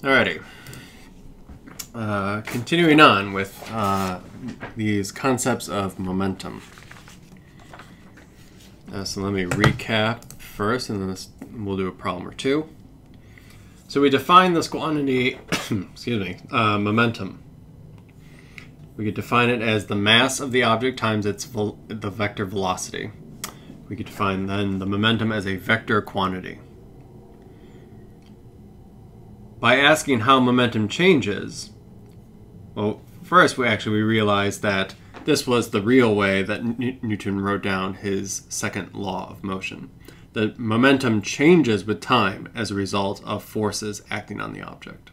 Alrighty. Continuing on with these concepts of momentum. So let me recap first, and then we'll do a problem or two. So we define this quantity, excuse me, momentum. We could define it as the mass of the object times the vector velocity. We could define then the momentum as a vector quantity. By asking how momentum changes, well, first we realized that this was the real way that Newton wrote down his second law of motion. The momentum changes with time as a result of forces acting on the object.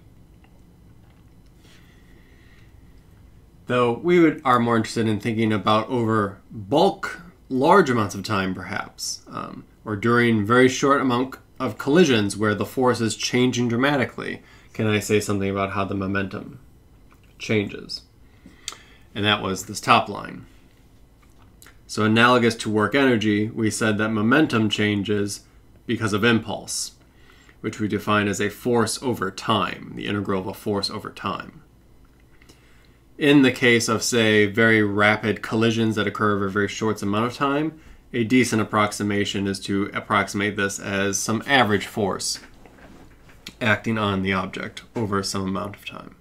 Though we are more interested in thinking about over large amounts of time perhaps, or during very short amount of collisions where the force is changing dramatically, can I say something about how the momentum changes? And that was this top line. So analogous to work energy, we said that momentum changes because of impulse, which we define as a force over time, the integral of a force over time. In the case of, say, very rapid collisions that occur over a very short amount of time, a decent approximation is to approximate this as some average force acting on the object over some amount of time.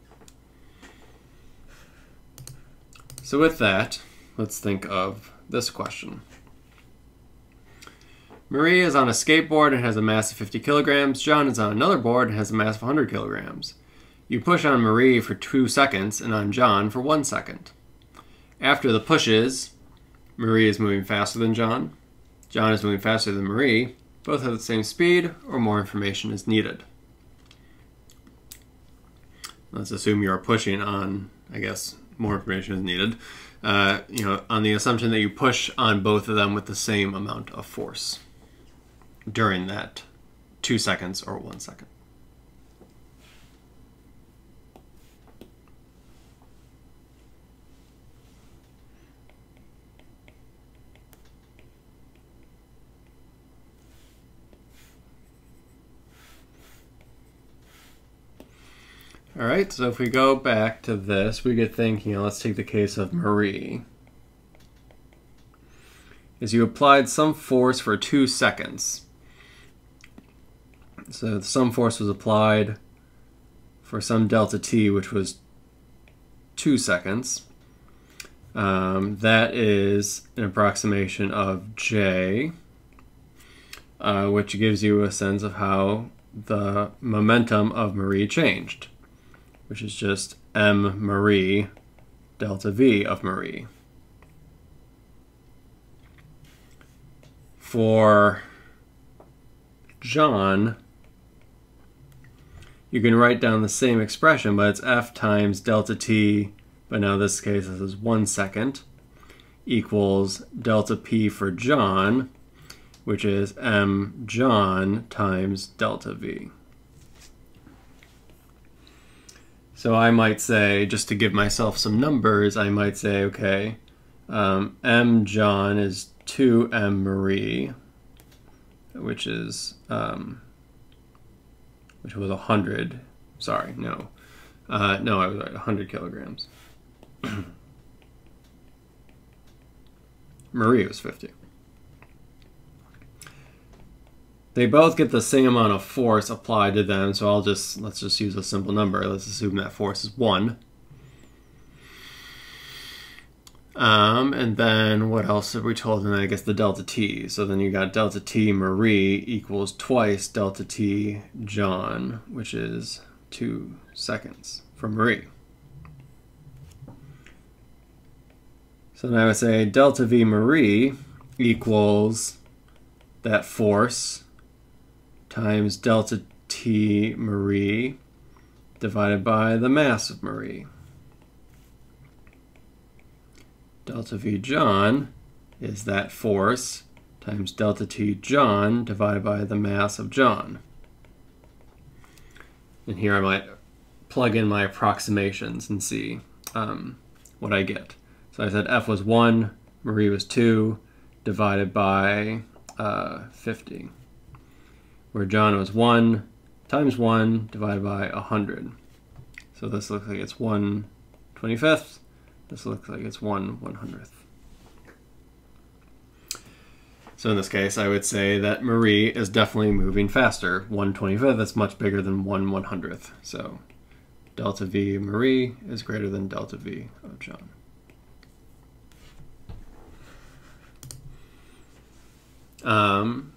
So with that, let's think of this question. Marie is on a skateboard and has a mass of 50 kilograms. John is on another board and has a mass of 100 kilograms. You push on Marie for 2 seconds and on John for 1 second. After the pushes, Marie is moving faster than John. John is moving faster than Marie. Both have the same speed, or more information is needed. Let's assume you are pushing on, I guess, more information is needed. On the assumption that you push on both of them with the same amount of force during that 2 seconds or 1 second. All right, so if we go back to this, we could think, let's take the case of Marie. Is you applied some force for 2 seconds. So some force was applied for some delta t, which was 2 seconds. That is an approximation of J, which gives you a sense of how the momentum of Marie changed, which is just m Marie delta v of Marie. For John, you can write down the same expression, but it's f times delta t, but now in this case this is 1 second, equals delta p for John, which is m John times delta v. So I might say, just to give myself some numbers, I might say, okay, m John is 2m Marie, which is, which was 100. Sorry, no. No, I was right, 100 kilograms. Marie was 50. They both get the same amount of force applied to them, so let's just use a simple number. Let's assume that force is 1. And then what else have we told them? I guess the delta t. So then you got delta t Marie equals twice delta t John, which is 2 seconds for Marie. So then I would say delta v Marie equals that force times delta t Marie divided by the mass of Marie. Delta v John is that force times delta t John divided by the mass of John. And here I might plug in my approximations and see what I get. So I said F was 1, Marie was 2, divided by 50. Where John was 1, times 1 divided by 100. So this looks like it's 1/25. This looks like it's 1/100th. So in this case, I would say that Marie is definitely moving faster. 1/25 is much bigger than 1/100th. So delta V Marie is greater than delta V of John.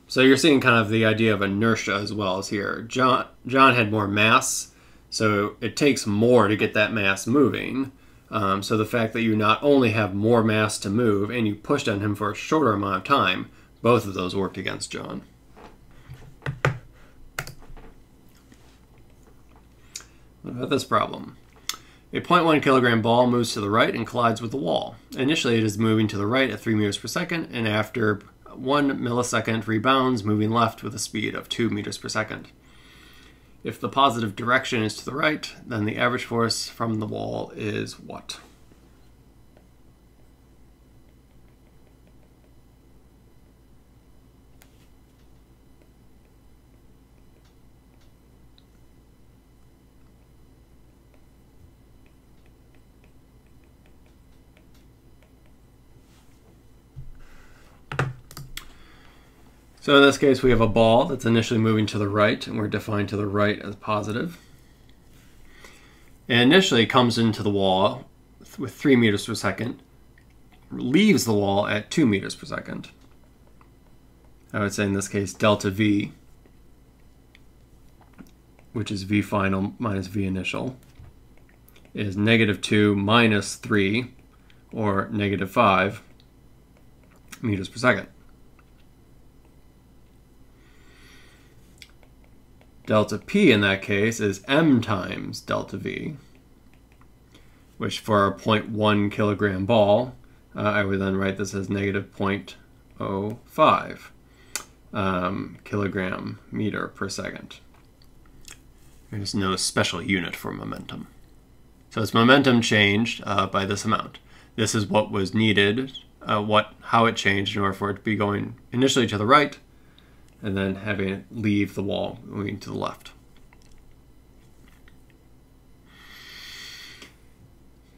So you're seeing kind of the idea of inertia as well as here. John had more mass, so it takes more to get that mass moving. So the fact that you not only have more mass to move and you pushed on him for a shorter amount of time, both of those worked against John. What about this problem? A 0.1 kilogram ball moves to the right and collides with the wall. Initially, it is moving to the right at 3 meters per second, and after 1 millisecond rebounds, moving left with a speed of 2 meters per second. If the positive direction is to the right, then the average force from the wall is what? So in this case, we have a ball that's initially moving to the right, and we're defined to the right as positive. And initially comes into the wall with 3 meters per second, leaves the wall at 2 meters per second. I would say in this case, delta V, which is V final minus V initial, is -2 minus 3, or -5 meters per second. Delta P in that case is m times delta V, which for a 0.1 kilogram ball, I would then write this as -0.05 kilogram meter per second. There's no special unit for momentum. So its momentum changed by this amount. This is what was needed, how it changed in order for it to be going initially to the right, and then having it leave the wall, moving to the left.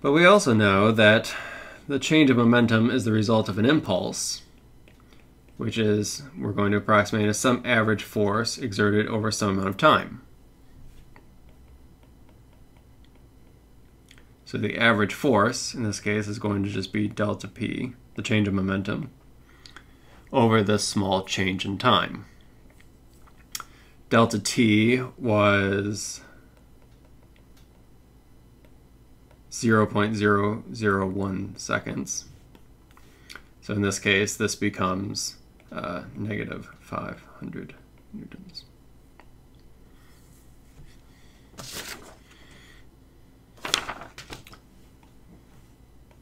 But we also know that the change of momentum is the result of an impulse, which is, we're going to approximate as some average force exerted over some amount of time. So the average force, in this case, is going to just be delta P, the change of momentum, over this small change in time. Delta T was 0.001 seconds. So in this case, this becomes -500 newtons.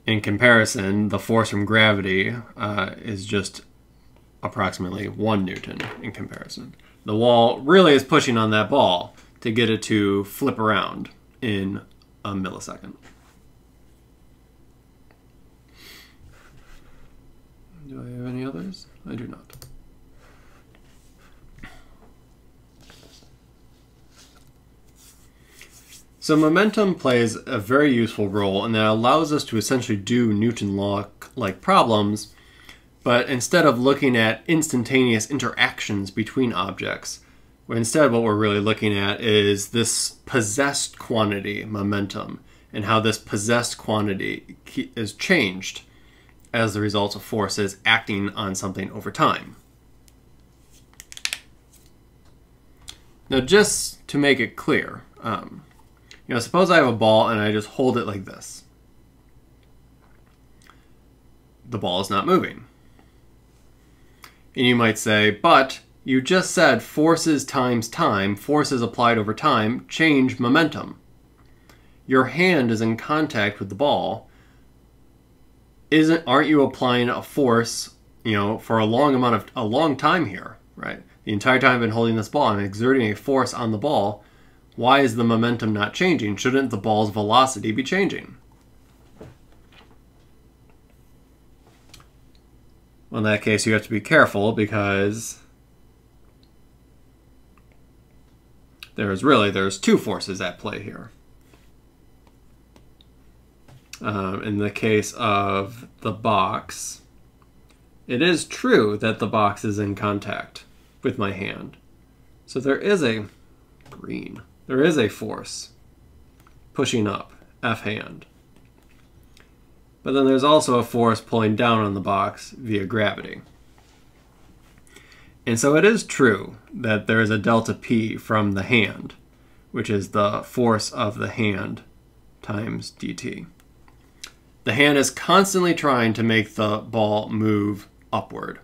In comparison, the force from gravity is just approximately 1 Newton in comparison. The wall really is pushing on that ball to get it to flip around in a millisecond. Do I have any others? I do not. So momentum plays a very useful role, and that allows us to essentially do Newton law-like problems, but instead of looking at instantaneous interactions between objects, instead what we're really looking at is this possessed quantity, momentum, and how this possessed quantity is changed as the result of forces acting on something over time. Now, just to make it clear, suppose I have a ball and I just hold it like this. The ball is not moving. And you might say, but you just said forces times time, forces applied over time, change momentum. Your hand is in contact with the ball. Aren't you applying a force, for a long time here, right? The entire time I've been holding this ball, I'm exerting a force on the ball. Why is the momentum not changing? Shouldn't the ball's velocity be changing? Well, in that case, you have to be careful because there's two forces at play here. In the case of the box, it is true that the box is in contact with my hand. So there is a force pushing up, F hand. But then there's also a force pulling down on the box via gravity. And so it is true that there is a delta P from the hand, which is the force of the hand times dt. The hand is constantly trying to make the ball move upward.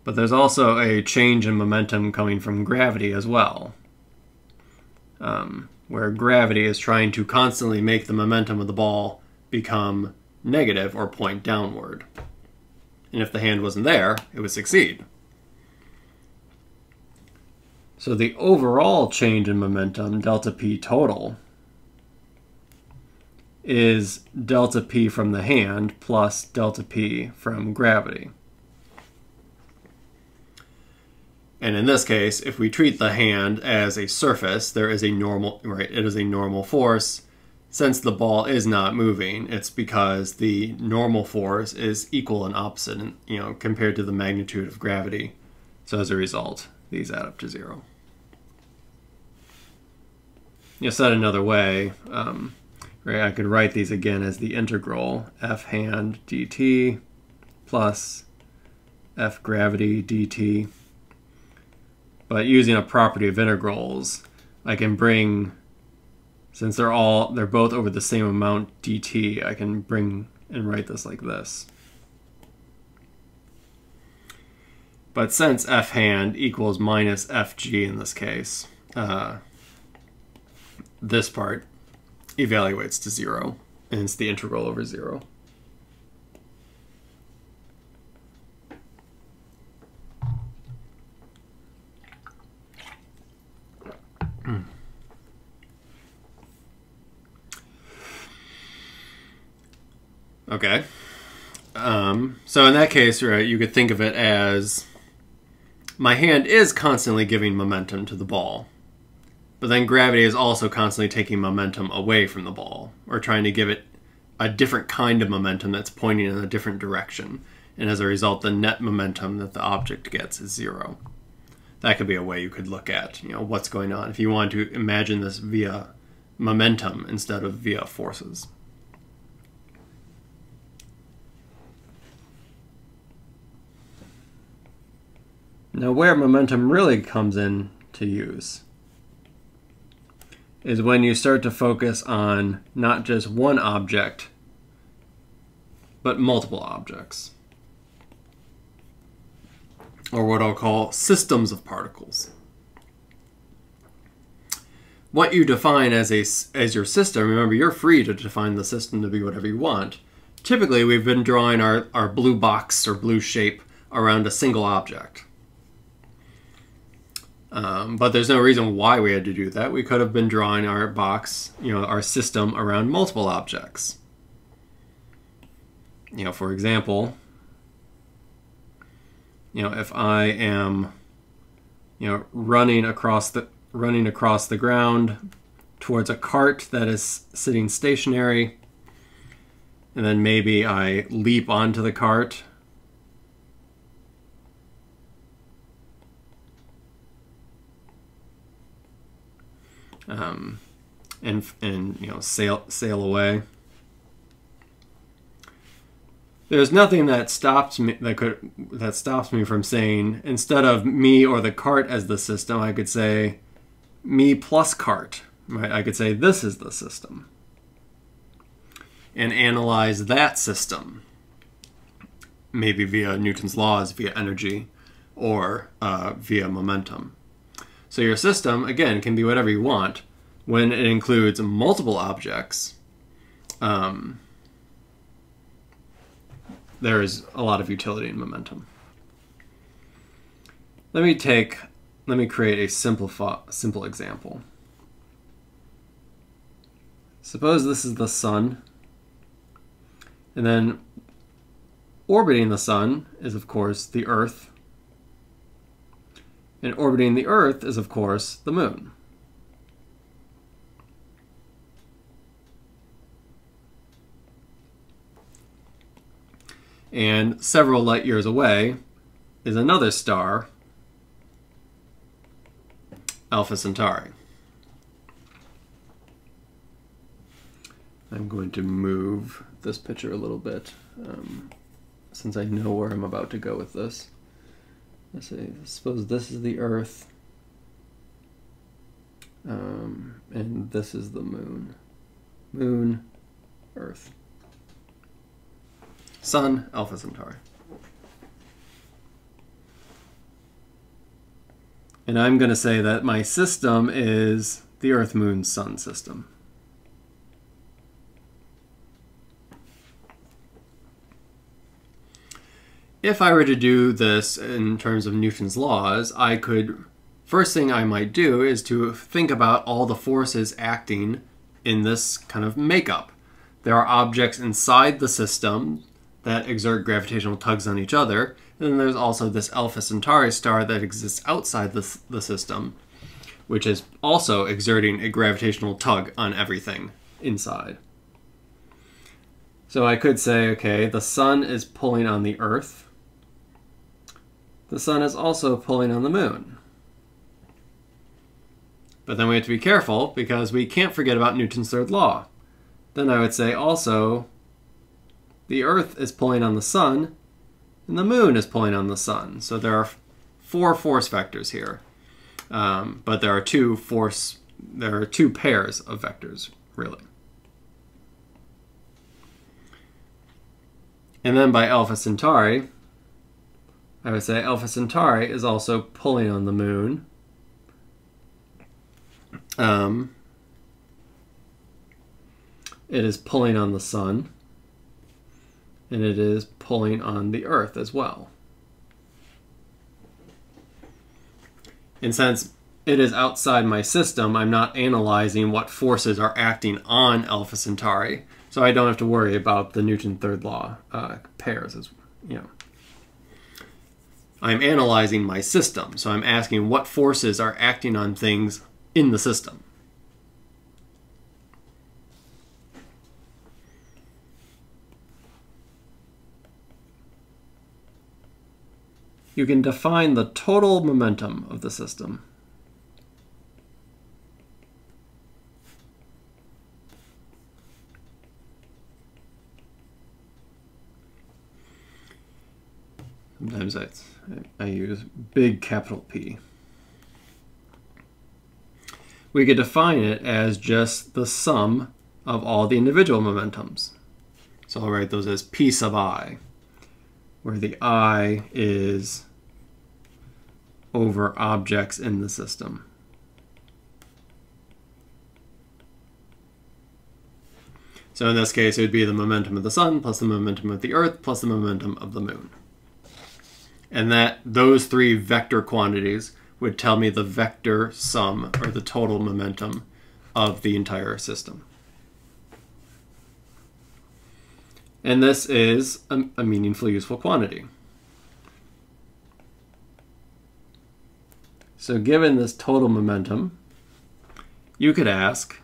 But there's also a change in momentum coming from gravity as well, where gravity is trying to constantly make the momentum of the ball become negative or point downward. And if the hand wasn't there, it would succeed. So the overall change in momentum, delta P total, is delta P from the hand plus delta P from gravity. And in this case, if we treat the hand as a surface, there is a normal, right, it is a normal force. Since the ball is not moving, it's because the normal force is equal and opposite, compared to the magnitude of gravity. So as a result, these add up to 0. Said another way, right, I could write these again as the integral F hand dt plus F gravity dt. But using a property of integrals, I can bring, since they're both over the same amount dt, I can bring and write this like this. But since F hand equals minus Fg in this case, this part evaluates to 0, and it's the integral over 0. Okay. So in that case, right, you could think of it as my hand is constantly giving momentum to the ball, but then gravity is also constantly taking momentum away from the ball, or trying to give it a different kind of momentum that's pointing in a different direction. And as a result, the net momentum that the object gets is 0. That could be a way you could look at, what's going on if you want to imagine this via momentum instead of via forces. Now, where momentum really comes in to use is when you start to focus on not just one object, but multiple objects, or what I'll call systems of particles. What you define as your system, remember, you're free to define the system to be whatever you want. Typically, we've been drawing our blue box or blue shape around a single object. But there's no reason why we had to do that. We could have been drawing our box, our system around multiple objects. For example, if I am, running across the ground towards a cart that is sitting stationary, and then maybe I leap onto the cart. And sail away. There's nothing that stops me from saying, instead of me or the cart as the system, I could say me plus cart. Right? I could say this is the system, and analyze that system, maybe via Newton's laws, via energy, or via momentum. So your system, again, can be whatever you want. When it includes multiple objects, there is a lot of utility in momentum. Let me create a simple example. Suppose this is the sun, and then orbiting the sun is, of course, the Earth. And orbiting the Earth is, of course, the Moon. And several light years away is another star, Alpha Centauri. I'm going to move this picture a little bit since I know where I'm about to go with this. Let's see, I suppose this is the Earth, and this is the Moon. Moon, Earth. Sun, Alpha Centauri. And I'm going to say that my system is the Earth, Moon, Sun system. If I were to do this in terms of Newton's laws, I could, first thing I might do is to think about all the forces acting in this kind of makeup. There are objects inside the system that exert gravitational tugs on each other, and then there's also this Alpha Centauri star that exists outside the system, which is also exerting a gravitational tug on everything inside. So I could say, okay, the Sun is pulling on the Earth. The Sun is also pulling on the Moon. But then we have to be careful because we can't forget about Newton's third law. Then I would say also the Earth is pulling on the Sun and the Moon is pulling on the Sun. So there are 4 force vectors here. But there are two pairs of vectors, really. And then by Alpha Centauri, I would say Alpha Centauri is also pulling on the Moon. It is pulling on the Sun. And it is pulling on the Earth as well. And since it is outside my system, I'm not analyzing what forces are acting on Alpha Centauri. So I don't have to worry about the Newton third law pairs, as you know. I'm analyzing my system, so I'm asking what forces are acting on things in the system. You can define the total momentum of the system. Sometimes I use big capital P. We could define it as just the sum of all the individual momentums. So I'll write those as P sub I, where the I is over objects in the system. So in this case, it would be the momentum of the Sun plus the momentum of the Earth plus the momentum of the Moon. And that those 3 vector quantities would tell me the vector sum, or the total momentum, of the entire system. And this is a meaningful, useful quantity. So given this total momentum, you could ask,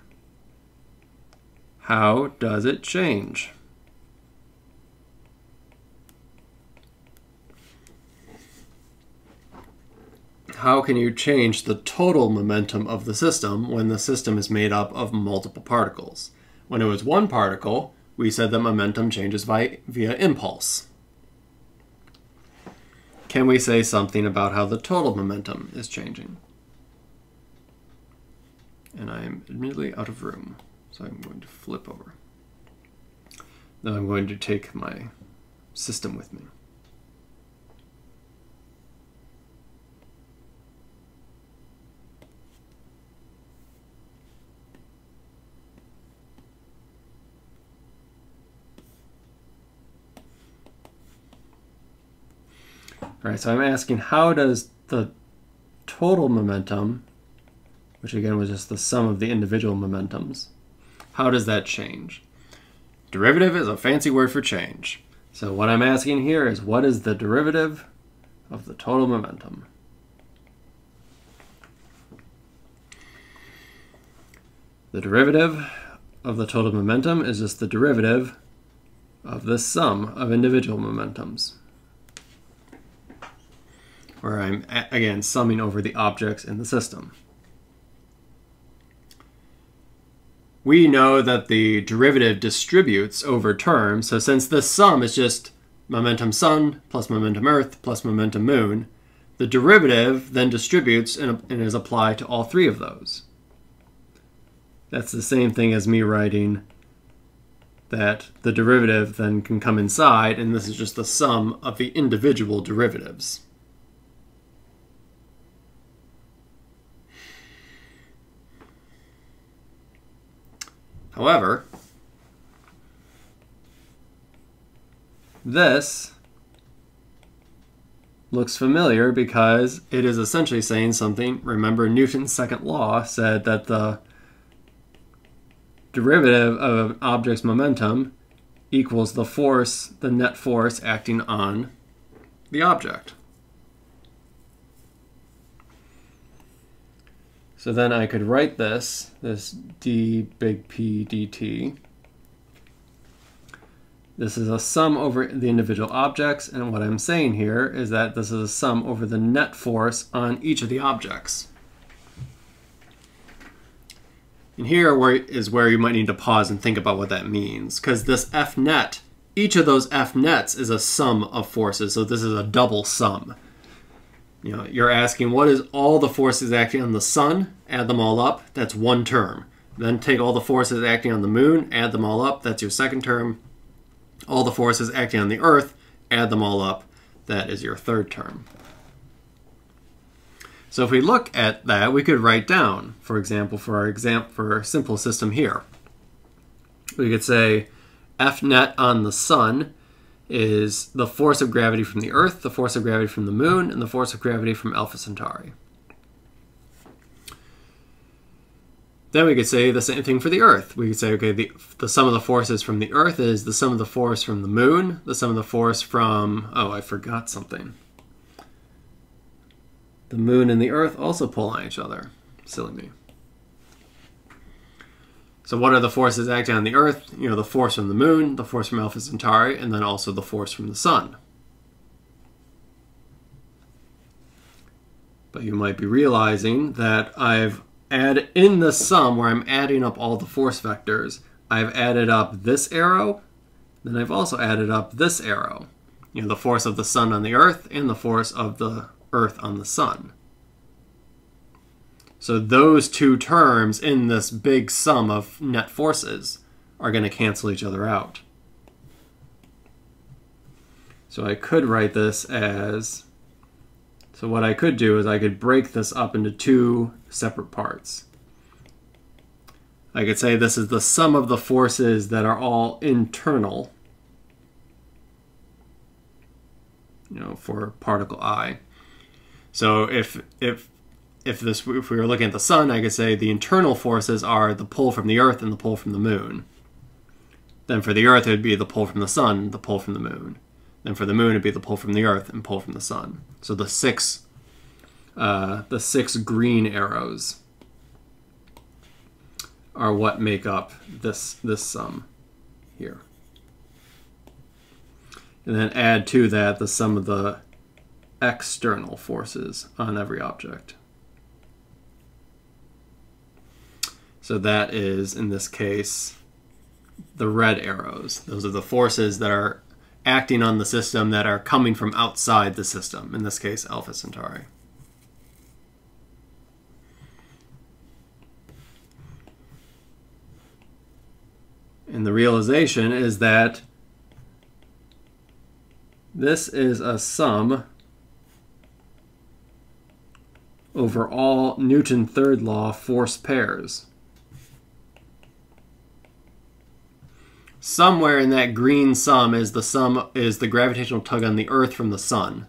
how does it change? How can you change the total momentum of the system when the system is made up of multiple particles? When it was one particle, we said that momentum changes via impulse. Can we say something about how the total momentum is changing? And I am admittedly out of room, so I'm going to flip over. Now I'm going to take my system with me. All right, so I'm asking, how does the total momentum, which again was just the sum of the individual momentums, how does that change? Derivative is a fancy word for change. So what I'm asking here is, what is the derivative of the total momentum? The derivative of the total momentum is just the derivative of the sum of individual momentums. Where I'm, again, summing over the objects in the system. We know that the derivative distributes over terms, so since this sum is just momentum sun plus momentum earth plus momentum moon, the derivative then distributes and is applied to all three of those. That's the same thing as me writing that the derivative then can come inside, and this is just the sum of the individual derivatives. However, this looks familiar because it is essentially saying something. Remember, Newton's second law said that the derivative of an object's momentum equals the force, the net force acting on the object. So then I could write this d big P dt. This is a sum over the individual objects, and what I'm saying here is that this is a sum over the net force on each of the objects. And here is where you might need to pause and think about what that means, because this F net, each of those F nets is a sum of forces, so this is a double sum. You know, you're asking what is all the forces acting on the sun, add them all up, that's one term. Then take all the forces acting on the moon, add them all up, that's your second term. All the forces acting on the earth, add them all up, that is your third term. So if we look at that, we could write down, for example, for our simple system here, we could say F net on the sun is the force of gravity from the Earth, the force of gravity from the Moon, and the force of gravity from Alpha Centauri. Then we could say the same thing for the Earth. We could say, okay, the sum of the forces from the Earth is the sum of the force from the Moon, the sum of the force from, oh, I forgot something. The Moon and the Earth also pull on each other. Silly me. So what are the forces acting on the Earth? You know, the force from the Moon, the force from Alpha Centauri, and then also the force from the Sun. But you might be realizing that I've added in the sum where I'm adding up all the force vectors, I've added up this arrow, then I've also added up this arrow. You know, the force of the Sun on the Earth and the force of the Earth on the Sun. So those two terms in this big sum of net forces are going to cancel each other out. So I could write this as, so what I could do is I could break this up into two separate parts. I could say this is the sum of the forces that are all internal, you know, for particle I. So if we were looking at the sun, I could say the internal forces are the pull from the Earth and the pull from the Moon. Then for the Earth, it would be the pull from the Sun, the pull from the Moon. Then for the Moon, it would be the pull from the Earth and pull from the Sun. So the six green arrows are what make up this sum here. And then add to that the sum of the external forces on every object. So that is, in this case, the red arrows. Those are the forces that are acting on the system that are coming from outside the system, in this case, Alpha Centauri. And the realization is that this is a sum over all Newton third law force pairs. Somewhere in that green sum is the gravitational tug on the Earth from the Sun.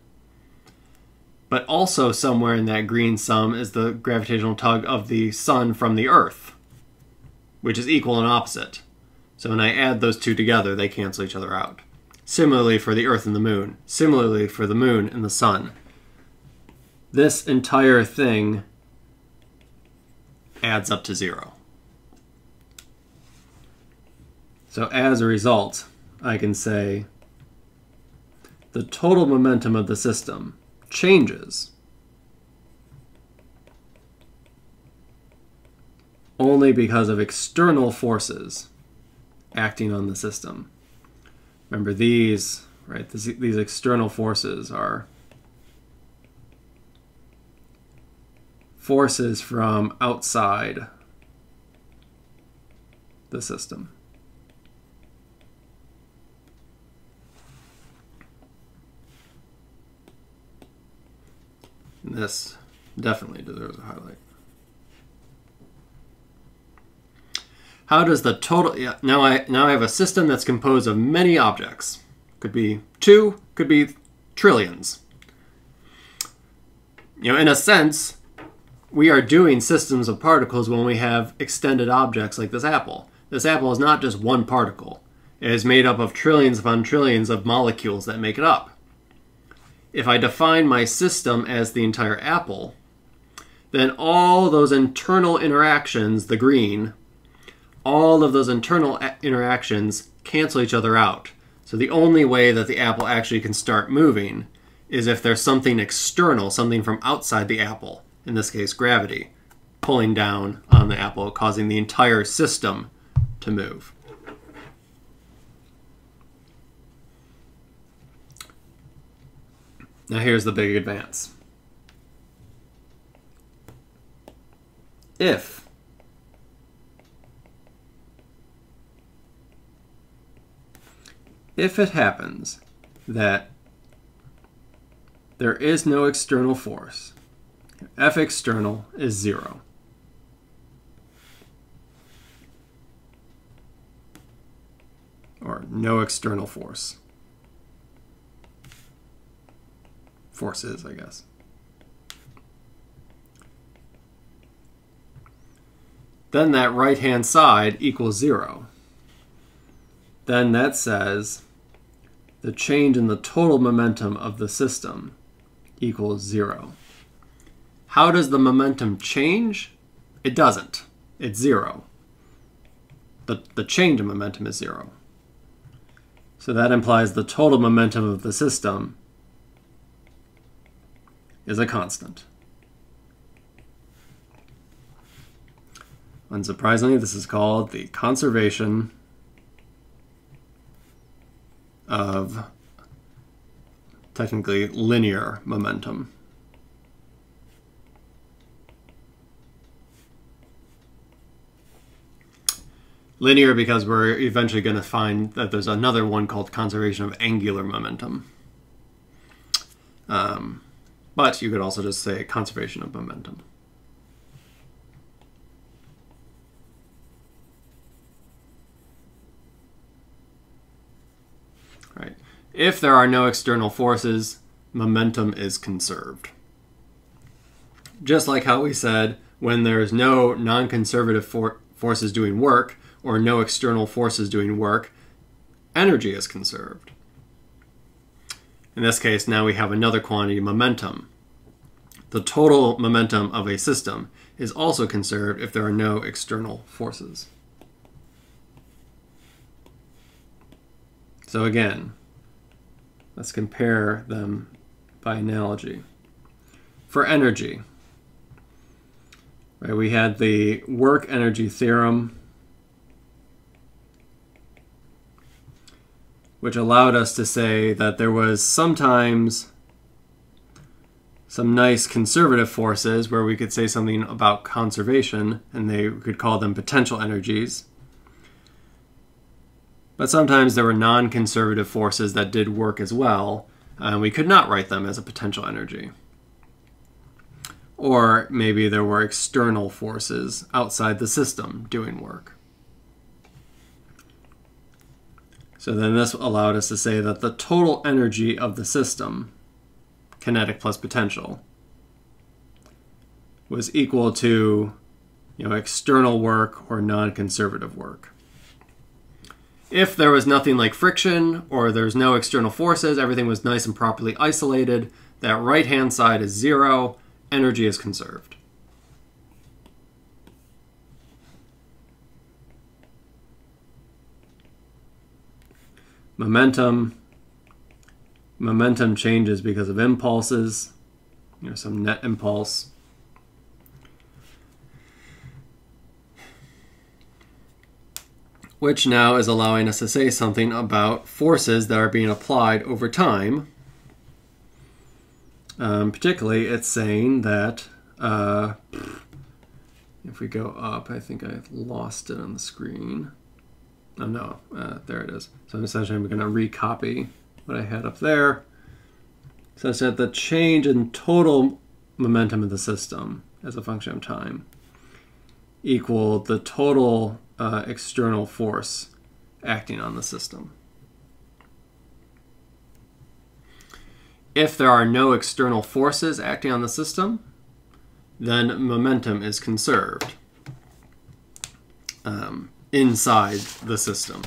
But also somewhere in that green sum is the gravitational tug of the Sun from the Earth, which is equal and opposite. So when I add those two together, they cancel each other out. Similarly for the Earth and the Moon. Similarly for the Moon and the Sun. This entire thing adds up to 0. So as a result, I can say the total momentum of the system changes only because of external forces acting on the system. Remember these, right? These external forces are forces from outside the system. And this definitely deserves a highlight. How does the total... Yeah, now I have a system that's composed of many objects. Could be 2, could be trillions. You know, in a sense, we are doing systems of particles when we have extended objects like this apple. This apple is not just one particle. It is made up of trillions upon trillions of molecules that make it up. If I define my system as the entire apple, then all those internal interactions, the green, all of those internal interactions cancel each other out. So the only way that the apple actually can start moving is if there's something external, something from outside the apple, in this case gravity, pulling down on the apple, causing the entire system to move. Now here's the big advance. If it happens that there is no external force, F external is 0. Or no external force. Forces, I guess. Then that right-hand side equals 0. Then that says the change in the total momentum of the system equals 0. How does the momentum change? It doesn't. It's 0. The change in momentum is 0. So that implies the total momentum of the system is a constant. Unsurprisingly, this is called the conservation of technically linear momentum. Linear because we're eventually going to find that there's another one called conservation of angular momentum. But you could also just say conservation of momentum. Right. If there are no external forces, momentum is conserved. Just like how we said, when there's no non-conservative forces doing work, or no external forces doing work, energy is conserved. In this case, now we have another quantity, momentum. The total momentum of a system is also conserved if there are no external forces. So again, let's compare them by analogy. For energy, right, we had the work energy theorem, which allowed us to say that there was sometimes some nice conservative forces where we could say something about conservation, and they could call them potential energies. But sometimes there were non-conservative forces that did work as well, and we could not write them as a potential energy. Or maybe there were external forces outside the system doing work. So then this allowed us to say that the total energy of the system, kinetic plus potential, was equal to, external work or non-conservative work. If there was nothing like friction or there's no external forces, everything was nice and properly isolated, that right-hand side is 0, energy is conserved. momentum. Momentum changes because of impulses, some net impulse. Which now is allowing us to say something about forces that are being applied over time. Particularly, it's saying that if we go up, I think I lost it on the screen. Oh no, there it is. So essentially I'm going to recopy what I had up there, such that the change in total momentum of the system as a function of time equal the total external force acting on the system. If there are no external forces acting on the system, then momentum is conserved inside the system.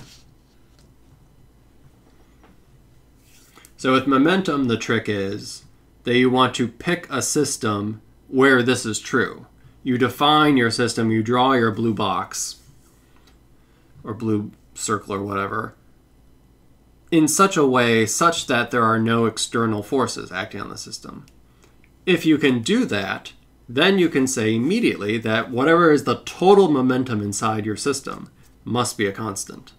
So with momentum, the trick is that you want to pick a system where this is true. You define your system, you draw your blue box, or blue circle or whatever, in such a way such that there are no external forces acting on the system. If you can do that, then you can say immediately that whatever is the total momentum inside your system must be a constant.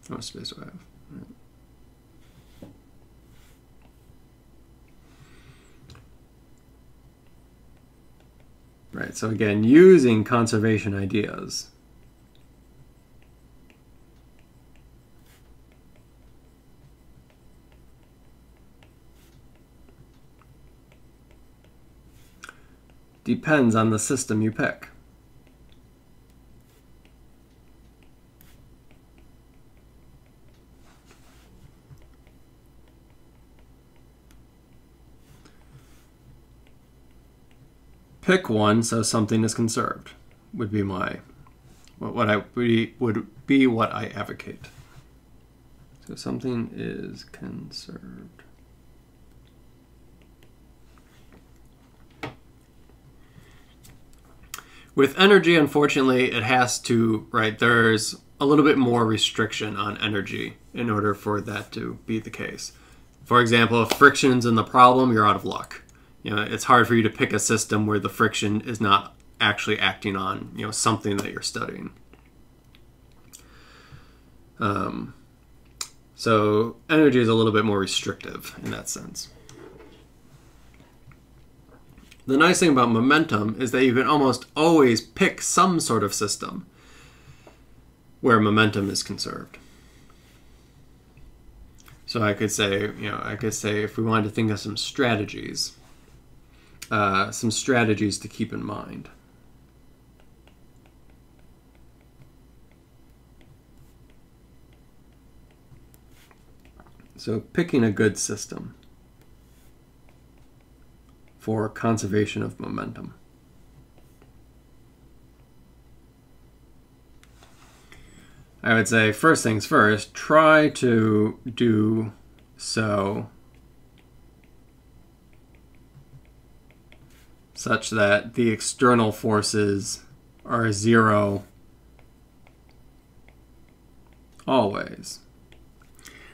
How much space do I have? Right, so again, using conservation ideas. Depends on the system you pick. Pick one so something is conserved would be my what I advocate. So something is conserved. With energy, unfortunately, it has to, right, there's a little bit more restriction on energy in order for that to be the case. For example, if friction's in the problem, you're out of luck. It's hard for you to pick a system where the friction is not actually acting on, something that you're studying. So energy is a little bit more restrictive in that sense. The nice thing about momentum is that you can almost always pick some sort of system where momentum is conserved. So I could say, if we wanted to think of some strategies to keep in mind. So picking a good system for conservation of momentum. I would say, first things first, try to do so such that the external forces are zero always.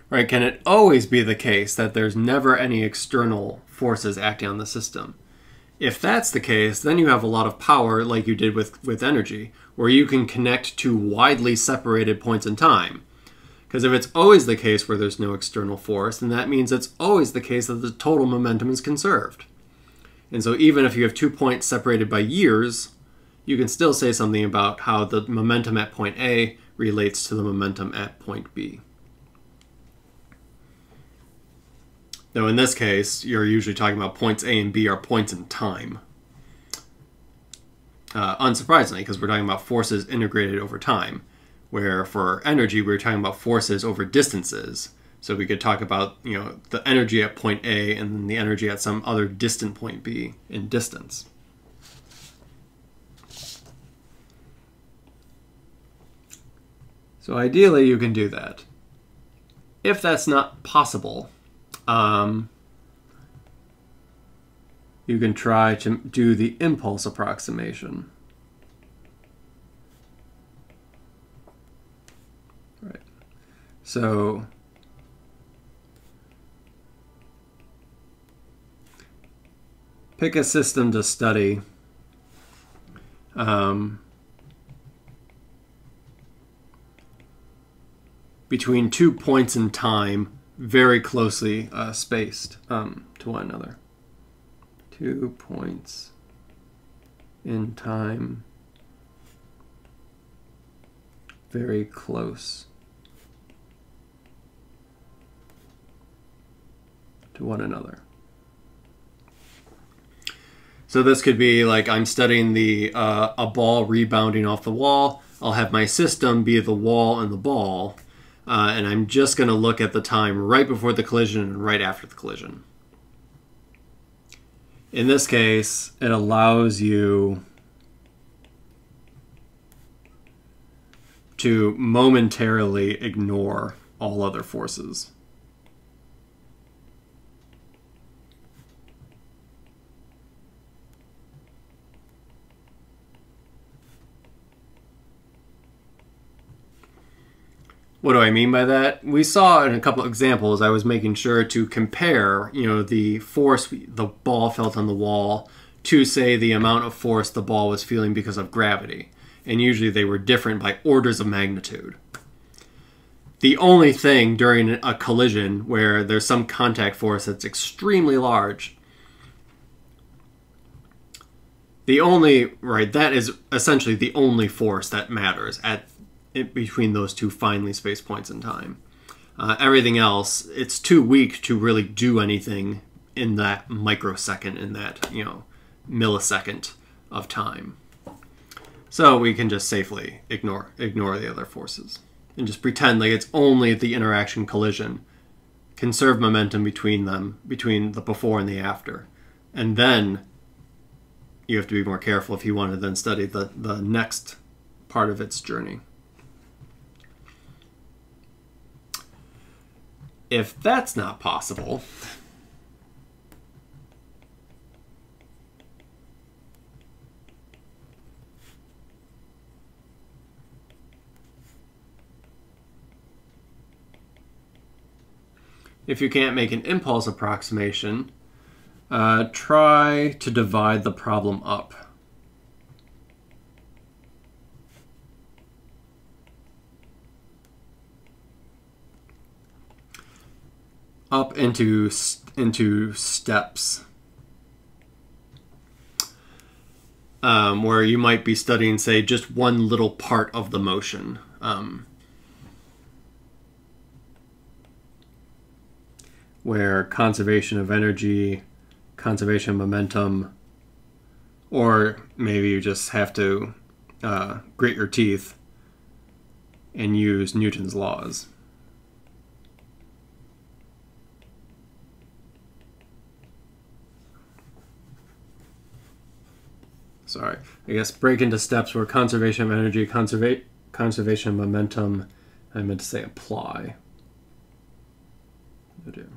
Right? Can it always be the case that there's never any external forces acting on the system? If that's the case, then you have a lot of power, like you did with energy, where you can connect to widely separated points in time. Because if it's always the case where there's no external force, then that means it's always the case that the total momentum is conserved. And so even if you have 2 points separated by years, you can still say something about how the momentum at point A relates to the momentum at point B. Though in this case, you're usually talking about points A and B are points in time. Unsurprisingly, because we're talking about forces integrated over time, where for energy, we're talking about forces over distances. So we could talk about, the energy at point A and then the energy at some other distant point B in distance. So ideally, you can do that. If that's not possible, you can try to do the impulse approximation. So pick a system to study. Between 2 points in time, very closely spaced to one another. 2 points in time, very close to one another. So this could be like I'm studying the a ball rebounding off the wall. I'll have my system be the wall and the ball, and I'm just going to look at the time right before the collision and right after the collision. In this case, it allows you to momentarily ignore all other forces. What do I mean by that? We saw in a couple of examples, I was making sure to compare, the force the ball felt on the wall to, say, the amount of force the ball was feeling because of gravity. And usually they were different by orders of magnitude. The only thing during a collision where there's some contact force that's extremely large, that is essentially the only force that matters between those two finely spaced points in time. Everything else, it's too weak to really do anything in that microsecond, in that millisecond of time. So we can just safely ignore the other forces and just pretend like it's only the interaction collision. Conserve momentum between them, between the before and the after. And then you have to be more careful if you want to then study the next part of its journey. If that's not possible, if you can't make an impulse approximation, try to divide the problem up. Up into steps, where you might be studying, say, just one little part of the motion. Where conservation of energy, conservation of momentum, or maybe you just have to grit your teeth and use Newton's laws. Sorry, I guess break into steps where conservation of energy, conservation of momentum, I meant to say apply. I do.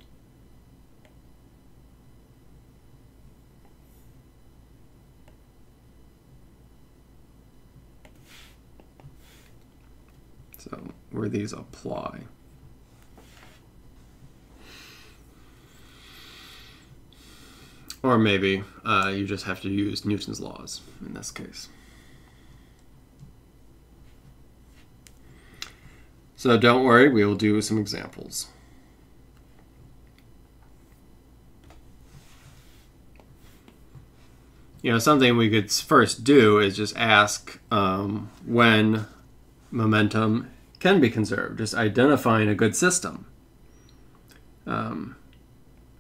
So where these apply. Or maybe you just have to use Newton's laws in this case. So don't worry, we will do some examples. Something we could first do is just ask when momentum can be conserved. Just identifying a good system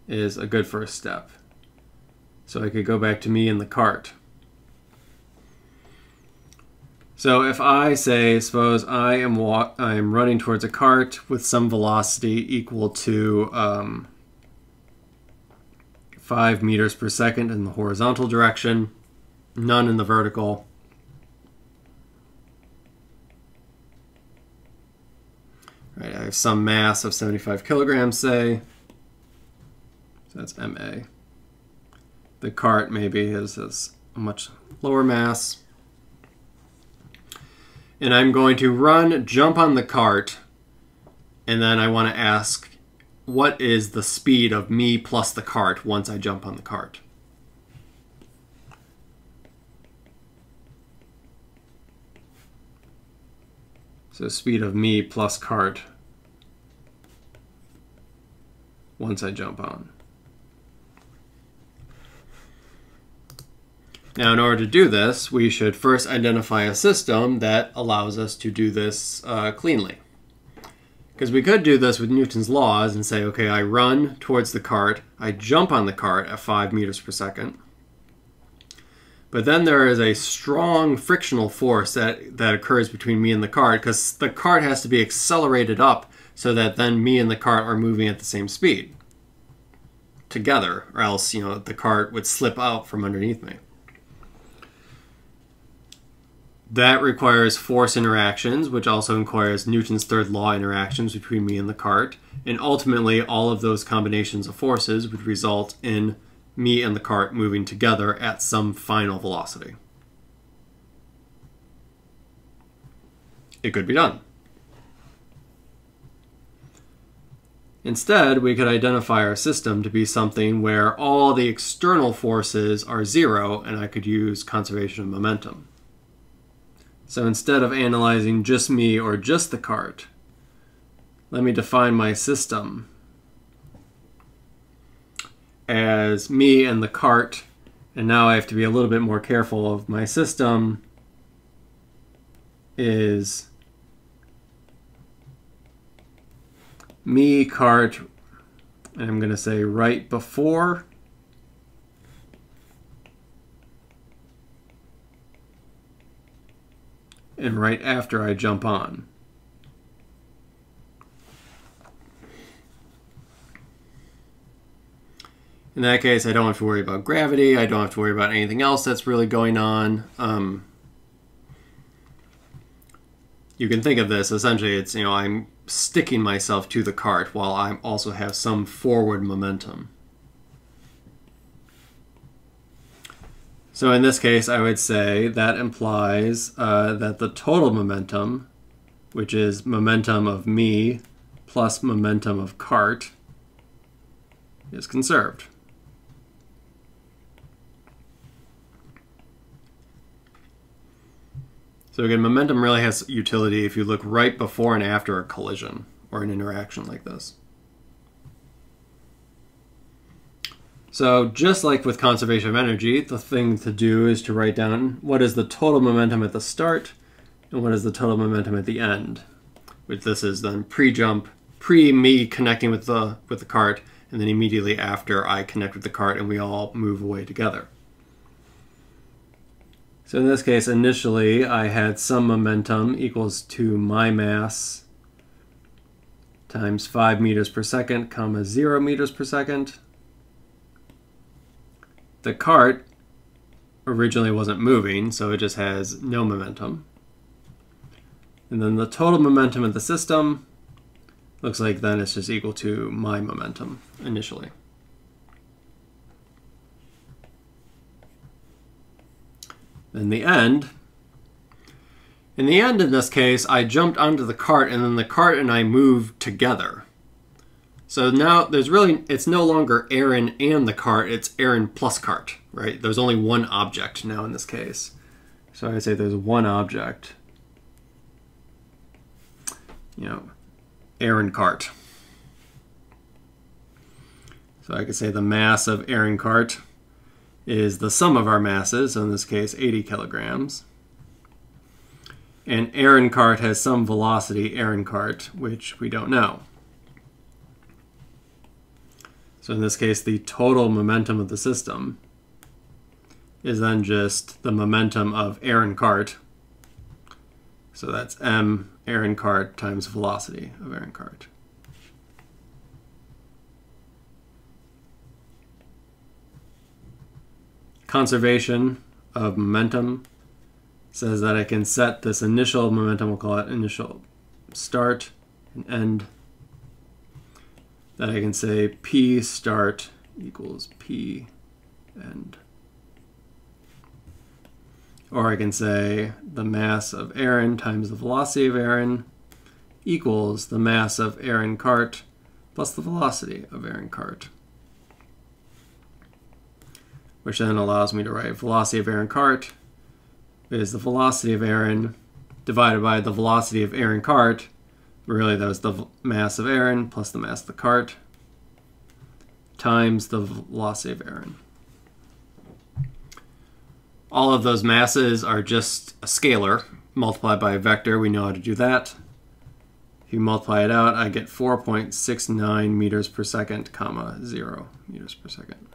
is a good first step. So I could go back to me in the cart. So if I say, suppose I am running towards a cart with some velocity equal to 5 meters per second in the horizontal direction, none in the vertical. Right, I have some mass of 75 kilograms, say. So that's MA. The cart maybe has a much lower mass. And I'm going to jump on the cart And then I want to ask, what is the speed of me plus the cart once I jump on the cart? So speed of me plus cart once I jump on. Now, in order to do this, we should first identify a system that allows us to do this cleanly. Because we could do this with Newton's laws and say, okay, I run towards the cart, I jump on the cart at 5 meters per second. But then there is a strong frictional force that occurs between me and the cart, because the cart has to be accelerated up so that then me and the cart are moving at the same speed together, or else, the cart would slip out from underneath me. That requires force interactions, which also requires Newton's third law interactions between me and the cart. And ultimately, all of those combinations of forces would result in me and the cart moving together at some final velocity. It could be done. Instead, we could identify our system to be something where all the external forces are zero, and I could use conservation of momentum. So instead of analyzing just me or just the cart, let me define my system as me and the cart. And now I have to be a little bit more careful of my system is me, cart, and I'm going to say right before and right after I jump on. In that case, I don't have to worry about gravity. I don't have to worry about anything else that's really going on. You can think of this, essentially, it's, I'm sticking myself to the cart while I also have some forward momentum. So in this case, I would say that implies that the total momentum, which is momentum of me plus momentum of cart, is conserved. So again, momentum really has utility if you look right before and after a collision or an interaction like this. So just like with conservation of energy, the thing to do is to write down what is the total momentum at the start and what is the total momentum at the end. Which this is then pre-jump, pre-me connecting with the cart, and then immediately after I connect with the cart and we all move away together. So in this case, initially I had some momentum equals to my mass times 5 meters per second, comma 0 meters per second. The cart originally wasn't moving, so it just has no momentum. And then the total momentum of the system looks like then it's just equal to my momentum initially. In the end in this case, I jumped onto the cart and then the cart and I moved together. So now it's no longer Aaron and the cart, it's Aaron plus cart, right? There's only one object now in this case. So I say there's one object, Aaron cart. So I could say the mass of Aaron cart is the sum of our masses, so in this case 80 kilograms. And Aaron cart has some velocity, Aaron cart, which we don't know. So in this case, the total momentum of the system is then just the momentum of Aaron cart. So that's m Aaron cart times velocity of Aaron cart. Conservation of momentum says that I can set this initial momentum, we'll call it initial start and end, that I can say P start equals P end. Or I can say the mass of Aaron times the velocity of Aaron equals the mass of air and cart plus the velocity of air and cart, which then allows me to write velocity of air and cart is the velocity of Aaron divided by the velocity of air and cart. Really, that was the mass of Aaron plus the mass of the cart times the velocity of Aaron. All of those masses are just a scalar multiplied by a vector. We know how to do that. If you multiply it out, I get 4.69 meters per second, comma 0 meters per second.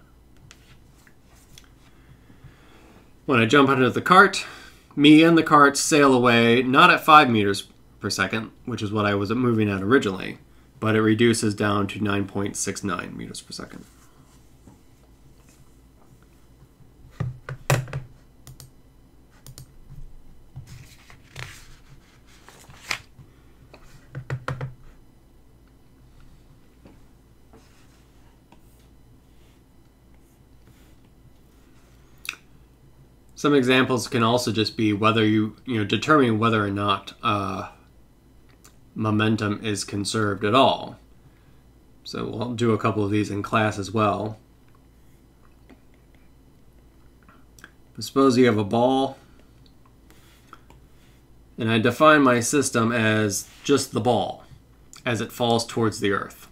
When I jump onto the cart, me and the cart sail away, not at 5 meters per second, which is what I was moving at originally, but it reduces down to 9.69 meters per second. Some examples can also just be whether determining whether or not momentum is conserved at all. So we'll do a couple of these in class as well. But suppose you have a ball, and I define my system as just the ball as it falls towards the earth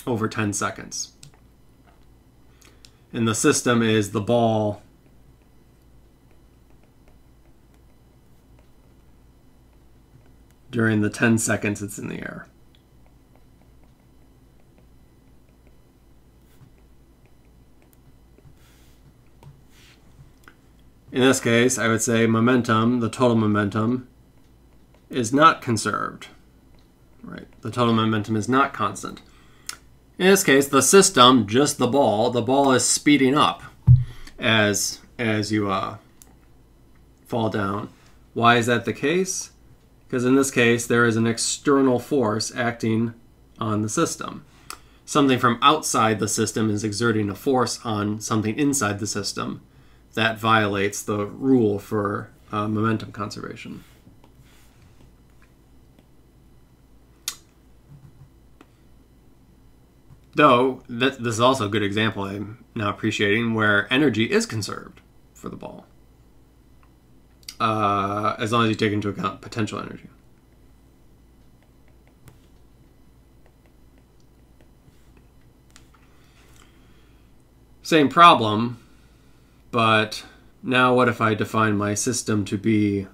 over 10 seconds. And the system is the ball during the 10 seconds it's in the air. In this case, I would say momentum, the total momentum, is not conserved. Right? The total momentum is not constant. In this case, the system, just the ball is speeding up as you fall down. Why is that the case? Because in this case, there is an external force acting on the system. Something from outside the system is exerting a force on something inside the system. That violates the rule for momentum conservation. Though, this is also a good example I'm now appreciating where energy is conserved for the ball. As long as you take into account potential energy. Same problem, but now what if I define my system to be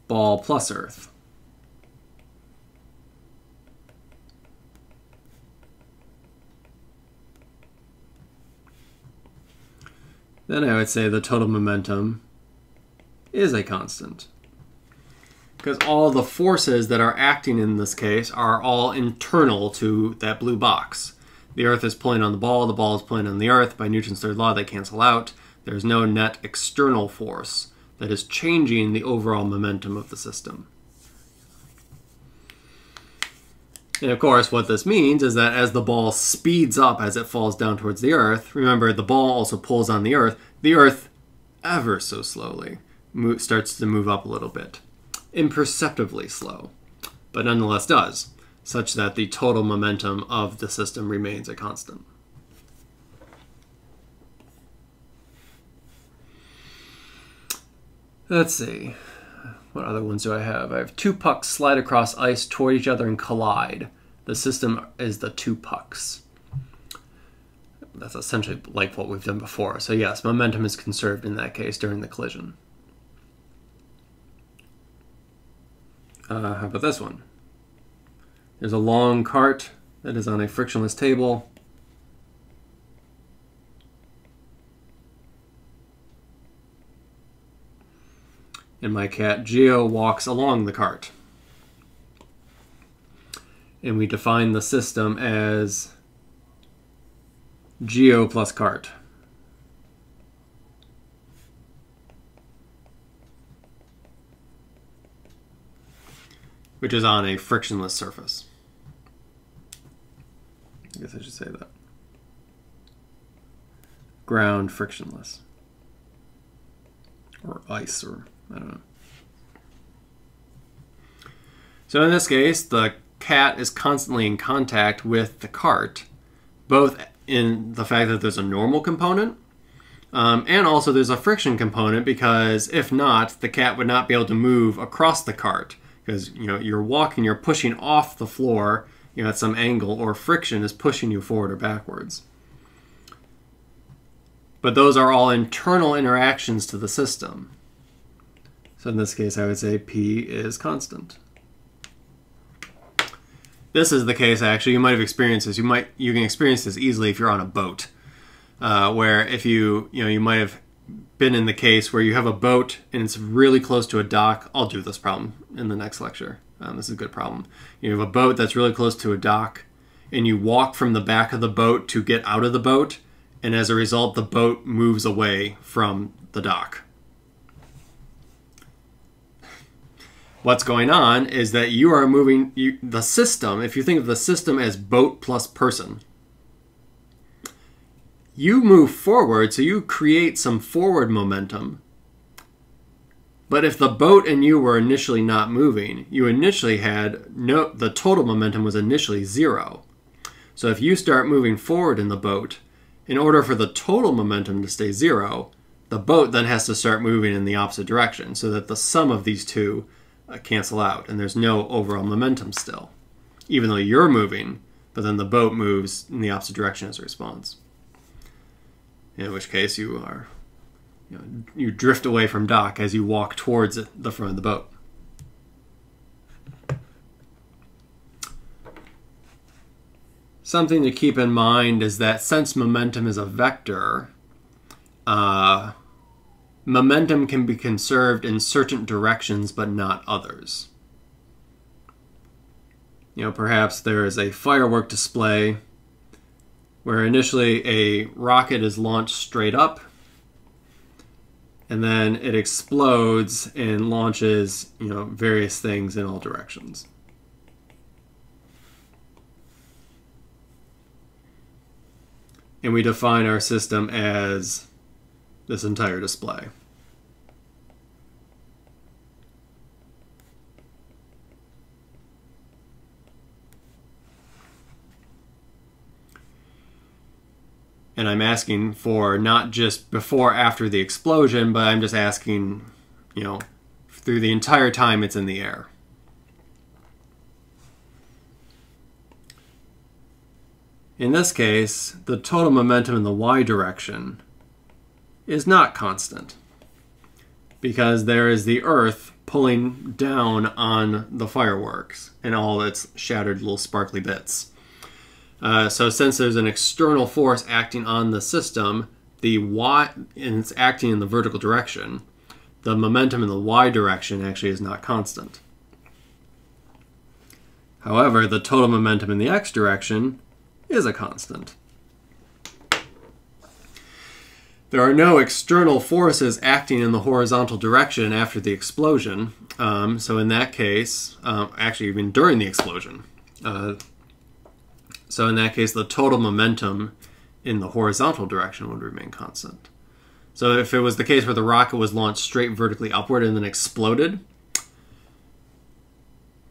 ball plus earth? Then I would say the total momentum is a constant. Because all the forces that are acting in this case are all internal to that blue box. The earth is pulling on the ball is pulling on the earth. By Newton's third law, they cancel out. There's no net external force that is changing the overall momentum of the system. And of course, what this means is that as the ball speeds up as it falls down towards the earth, remember the ball also pulls on the earth ever so slowly starts to move up a little bit. Imperceptibly slow, but nonetheless does, such that the total momentum of the system remains a constant. Let's see. What other ones do I have? I have two pucks slide across ice toward each other and collide. The system is the two pucks. That's essentially like what we've done before. So yes, momentum is conserved in that case during the collision. How about this one? There's a long cart that is on a frictionless table. And my cat Geo walks along the cart. And we define the system as Geo plus cart. Which is on a frictionless surface. I guess I should say that. Ground frictionless. Or ice, or I don't know. So in this case, the cat is constantly in contact with the cart, both in the fact that there's a normal component, and also there's a friction component, because if not, the cat would not be able to move across the cart, because you're walking, you're pushing off the floor at some angle, or friction is pushing you forward or backwards. But those are all internal interactions to the system. So in this case, I would say P is constant. This is the case, actually, you might have experienced this. You can experience this easily if you're on a boat, where if you might have been in the case where you have a boat and it's really close to a dock. I'll do this problem in the next lecture. This is a good problem. You have a boat that's really close to a dock, and you walk from the back of the boat to get out of the boat, and as a result, the boat moves away from the dock. What's going on is that you are moving the system. If you think of the system as boat plus person, you move forward, so you create some forward momentum. But if the boat and you were initially not moving, you initially had the total momentum was initially 0. So if you start moving forward in the boat, in order for the total momentum to stay 0, the boat then has to start moving in the opposite direction, so that the sum of these two cancel out, and there's no overall momentum still, even though you're moving, but then the boat moves in the opposite direction as a response. In which case you drift away from dock as you walk towards the front of the boat. Something to keep in mind is that since momentum is a vector, momentum can be conserved in certain directions but not others. Perhaps there is a firework display where initially a rocket is launched straight up, and then it explodes and launches, various things in all directions. And we define our system as this entire display. And I'm asking for not just before, after the explosion, but I'm just asking, through the entire time it's in the air. In this case, the total momentum in the y direction is not constant, because there is the Earth pulling down on the fireworks and all its shattered little sparkly bits. So since there's an external force acting on the system, and it's acting in the vertical direction, the momentum in the y direction actually is not constant. However, the total momentum in the x direction is a constant. There are no external forces acting in the horizontal direction after the explosion. So in that case, actually even during the explosion, so in that case, the total momentum in the horizontal direction would remain constant. So if it was the case where the rocket was launched straight vertically upward and then exploded,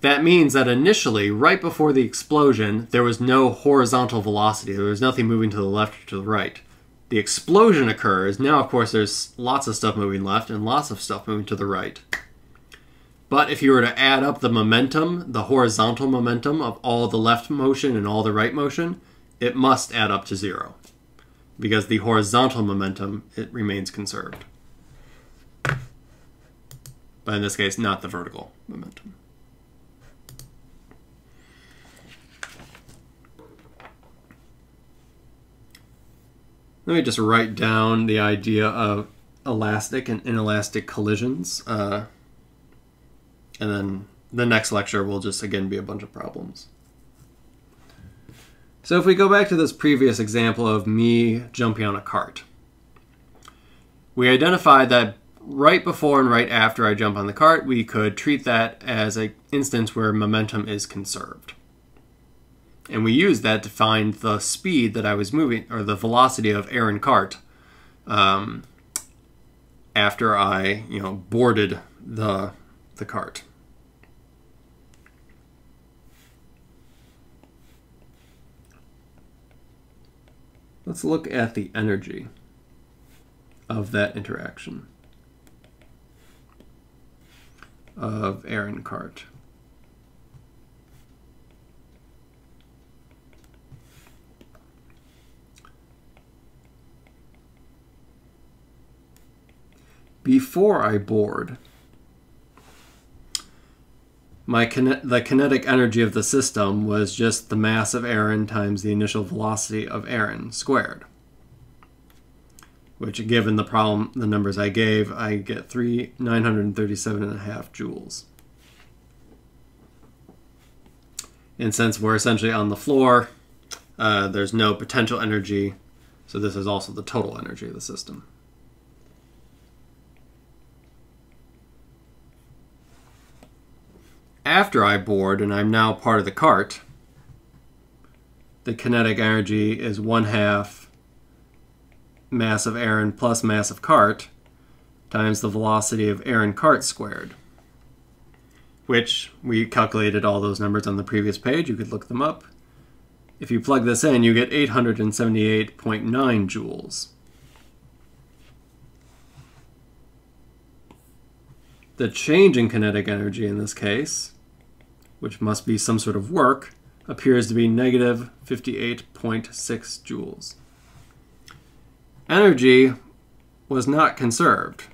that means that initially, right before the explosion, there was no horizontal velocity. There was nothing moving to the left or to the right. The explosion occurs. Now, of course, there's lots of stuff moving left and lots of stuff moving to the right. But if you were to add up the momentum, the horizontal momentum of all the left motion and all the right motion, it must add up to 0, because the horizontal momentum, it remains conserved. But in this case, not the vertical momentum. Let me just write down the idea of elastic and inelastic collisions. And then the next lecture will just, again, be a bunch of problems. So if we go back to this previous example of me jumping on a cart, we identified that right before and right after I jump on the cart, we could treat that as an instance where momentum is conserved. And we used that to find the speed that I was moving, or the velocity of air and cart, after I, boarded the cart. Let's look at the energy of that interaction of air and cart. Before I board, the kinetic energy of the system was just the mass of Aaron times the initial velocity of Aaron squared. Which, given the problem, the numbers I gave, I get 937.5 joules. And since we're essentially on the floor, there's no potential energy, so this is also the total energy of the system. After I board and I'm now part of the cart, the kinetic energy is 1/2 mass of Aaron plus mass of cart times the velocity of Aaron cart squared, which we calculated all those numbers on the previous page. You could look them up. If you plug this in, you get 878.9 joules. The change in kinetic energy in this case, which must be some sort of work, appears to be negative 58.6 joules. Energy was not conserved.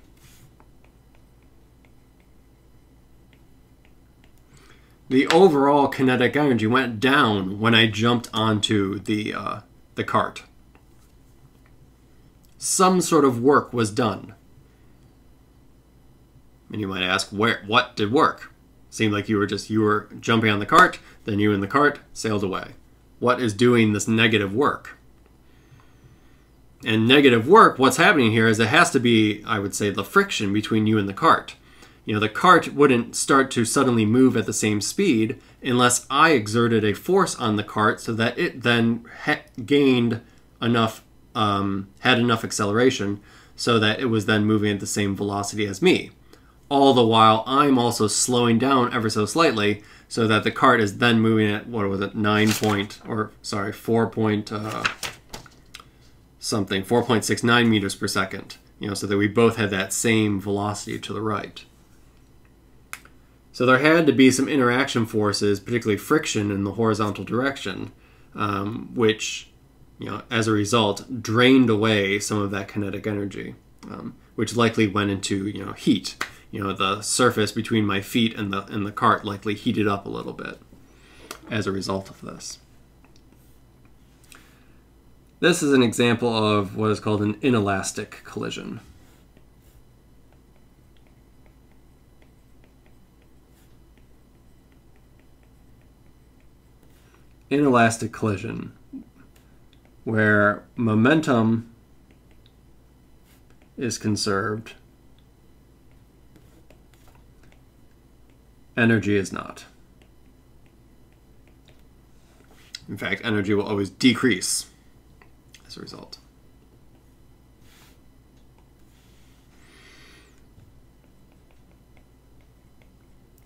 The overall kinetic energy went down when I jumped onto the cart. Some sort of work was done. And you might ask, what did work? Seemed like you were jumping on the cart, then you and the cart sailed away. What is doing this negative work? And negative work, what's happening here is it has to be, I would say, the friction between you and the cart. You know, the cart wouldn't start to suddenly move at the same speed unless I exerted a force on the cart so that it then gained enough, had enough acceleration so that it was then moving at the same velocity as me. All the while, I'm also slowing down ever so slightly so that the cart is then moving at, what was it, 4.69 meters per second, you know, so that we both had that same velocity to the right. So there had to be some interaction forces, particularly friction in the horizontal direction, which, you know, as a result, drained away some of that kinetic energy, which likely went into, you know, heat. You know, the surface between my feet and the cart likely heated up a little bit as a result of this. This is an example of what is called an inelastic collision. Inelastic collision, where momentum is conserved, energy is not. In fact, energy will always decrease as a result.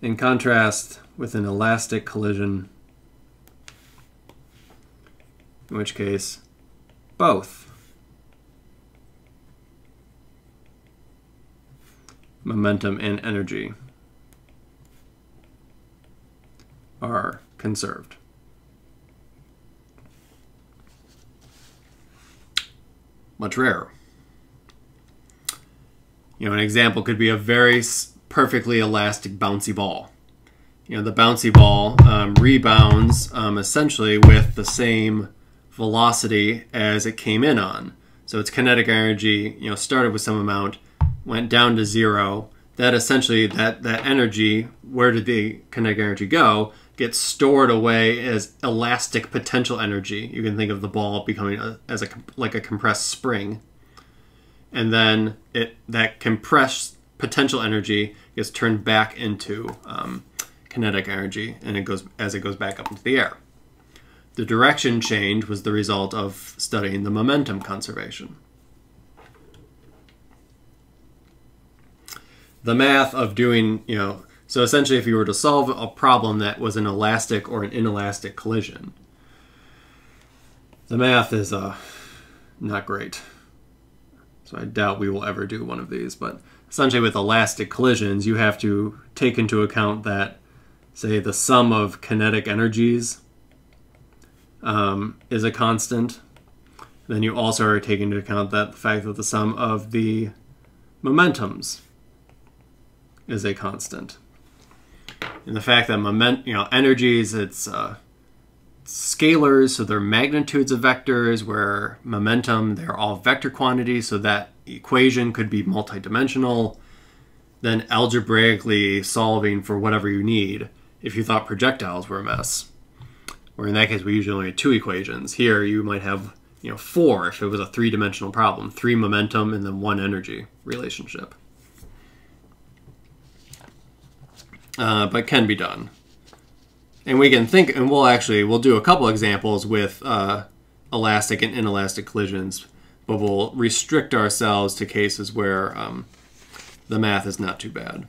In contrast with an elastic collision, in which case both momentum and energy are conserved. Much rarer. You know, an example could be a very perfectly elastic bouncy ball. You know, the bouncy ball rebounds essentially with the same velocity as it came in on. So its kinetic energy, you know, started with some amount, went down to 0. That essentially, that energy, where did the kinetic energy go, gets stored away as elastic potential energy. You can think of the ball becoming like a compressed spring. And then that compressed potential energy gets turned back into kinetic energy, and it goes back up into the air. The direction change was the result of studying the momentum conservation. The math of doing, you know, so essentially if you were to solve a problem that was an elastic or an inelastic collision, the math is not great. So I doubt we will ever do one of these. But essentially with elastic collisions, you have to take into account that, say, the sum of kinetic energies is a constant. Then you also are taking into account that the fact that the sum of the momentums is a constant. And the fact that energies, it's scalars, so they're magnitudes of vectors, where momentum, they're all vector quantities, so that equation could be multidimensional. Then algebraically solving for whatever you need if you thought projectiles were a mess. Or in that case, we usually only had 2 equations. Here, you might have 4 if it was a 3-dimensional problem. 3 momentum and then 1 energy relationship. But can be done. And we can think, and we'll do a couple examples with elastic and inelastic collisions, but we'll restrict ourselves to cases where the math is not too bad.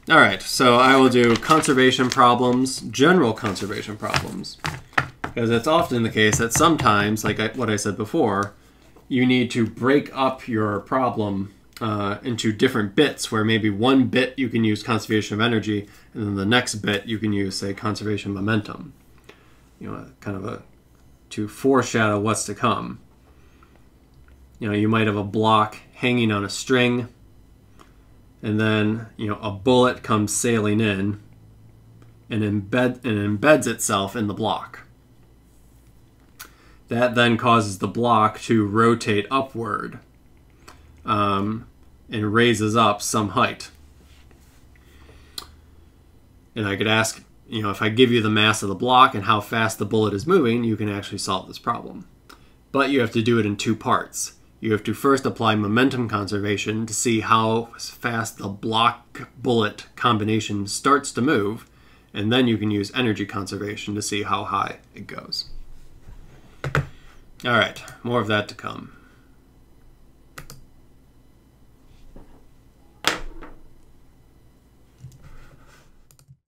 All right, so I will do conservation problems, general conservation problems, because it's often the case that sometimes, like what I said before, you need to break up your problem into different bits, where maybe one bit you can use conservation of energy, and then the next bit you can use, say, conservation momentum. Kind of to foreshadow what's to come. You might have a block hanging on a string, and then a bullet comes sailing in and embeds itself in the block. That then causes the block to rotate upward and raises up some height. And I could ask, if I give you the mass of the block and how fast the bullet is moving, you can actually solve this problem. But you have to do it in 2 parts. You have to first apply momentum conservation to see how fast the block-bullet combination starts to move, and then you can use energy conservation to see how high it goes. All right, more of that to come.